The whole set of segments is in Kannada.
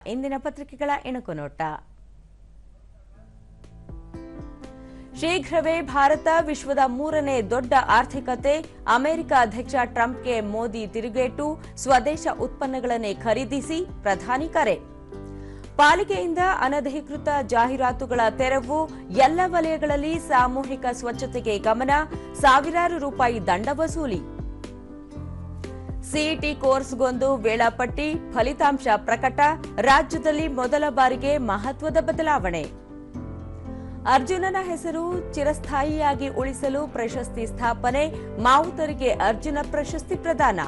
ಇಂದಿನ ಪತ್ರಿಕೆಗಳ ಇಣುಕು ನೋಟ. ಶೀಘ್ರವೇ ಭಾರತ ವಿಶ್ವದ 3ನೇ ದೊಡ್ಡ ಆರ್ಥಿಕತೆ. ಅಮೆರಿಕ ಅಧ್ಯಕ್ಷ ಟ್ರಂಪ್ಗೆ ಮೋದಿ ತಿರುಗೇಟು. ಸ್ವದೇಶ ಉತ್ಪನ್ನಗಳನ್ನೇ ಖರೀದಿಸಿ ಪ್ರಧಾನಿ ಕರೆ. ಪಾಲಿಕೆಯಿಂದ ಅನಧಿಕೃತ ಜಾಹೀರಾತುಗಳ ತೆರವು. ಎಲ್ಲ ವಲಯಗಳಲ್ಲಿ ಸಾಮೂಹಿಕ ಸ್ವಚ್ಛತೆಗೆ ಗಮನ. ಸಾವಿರಾರು ರೂಪಾಯಿ ದಂಡ ವಸೂಲಿ. ಸಿಇಟಿ ಕೋರ್ಸ್ಗೊಂದು ವೇಳಾಪಟ್ಟಿ. ಫಲಿತಾಂಶ ಪ್ರಕಟ. ರಾಜ್ಯದಲ್ಲಿ ಮೊದಲ ಬಾರಿಗೆ ಮಹತ್ವದ ಬದಲಾವಣೆ. ಅರ್ಜುನನ ಹೆಸರು ಚಿರಸ್ಥಾಯಿಯಾಗಿ ಉಳಿಸಲು ಪ್ರಶಸ್ತಿ ಸ್ಥಾಪನೆ. ಮಾವುತರಿಗೆ ಅರ್ಜುನ ಪ್ರಶಸ್ತಿ ಪ್ರದಾನ.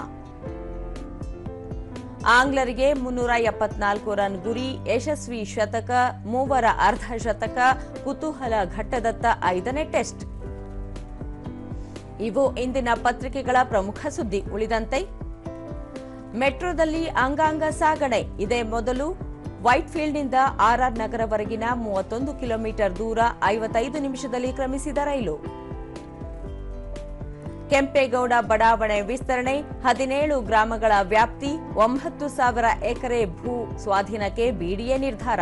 ಆಂಗ್ಲರಿಗೆ 374 ರನ್ ಗುರಿ. ಯಶಸ್ವಿ ಶತಕ. ಮೂವರ ಅರ್ಧ ಶತಕ. ಕುತೂಹಲ ಘಟ್ಟದತ್ತ 5ನೇ ಟೆಸ್ಟ್. ಇವು ಇಂದಿನ ಪತ್ರಿಕೆಗಳ ಪ್ರಮುಖ ಸುದ್ದಿ. ಉಳಿದಂತೆ ಮೆಟ್ರೋದಲ್ಲಿ ಅಂಗಾಂಗ ಸಾಗಣೆ. ಇದೇ ಮೊದಲು ವೈಟ್ಫೀಲ್ಡ್ನಿಂದ ಆರ್ಆರ್ ನಗರವರೆಗಿನ 31 ಕಿಲೋಮೀಟರ್ ದೂರ 55 ನಿಮಿಷದಲ್ಲಿ ಕ್ರಮಿಸಿದ ರೈಲು. ಕೆಂಪೇಗೌಡ ಬಡಾವಣೆ ವಿಸ್ತರಣೆ. 17 ಗ್ರಾಮಗಳ ವ್ಯಾಪ್ತಿ. 9,000 ಎಕರೆ ಭೂ ಸ್ವಾಧೀನಕ್ಕೆ ಬಿಡಿಎ ನಿರ್ಧಾರ.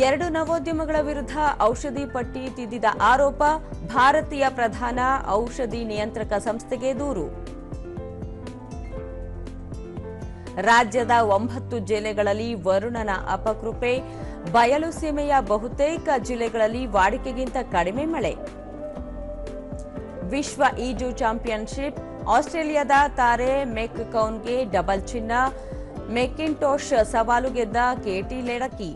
2 ನವೋದ್ಯಮಗಳ ವಿರುದ್ಧ ಔಷಧಿ ಪಟ್ಟಿ ತಿದ್ದಿದ ಆರೋಪ. ಭಾರತೀಯ ಪ್ರಧಾನ ಔಷಧಿ ನಿಯಂತ್ರಕ ಸಂಸ್ಥೆಗೆ ದೂರು. ರಾಜ್ಯದ 9 ಜಿಲ್ಲೆಗಳಲ್ಲಿ ವರುಣನ ಅಪಕೃಪೆ. ಬಯಲು ಸೀಮೆಯ ಬಹುತೇಕ ಜಿಲ್ಲೆಗಳಲ್ಲಿ ವಾಡಿಕೆಗಿಂತ ಕಡಿಮೆ ಮಳೆ. ವಿಶ್ವ ಈಜು ಚಾಂಪಿಯನ್ಶಿಪ್. ಆಸ್ಟ್ರೇಲಿಯಾದ ತಾರೆ ಮೆಕ್ ಕೌನ್ಗೆ ಡಬಲ್ ಚಿನ್ನ. ಮೆಕಿಂಟೋಶ್ ಸವಾಲು ಗೆದ್ದ ಕೆಟಿ ಲೆಡಕಿ.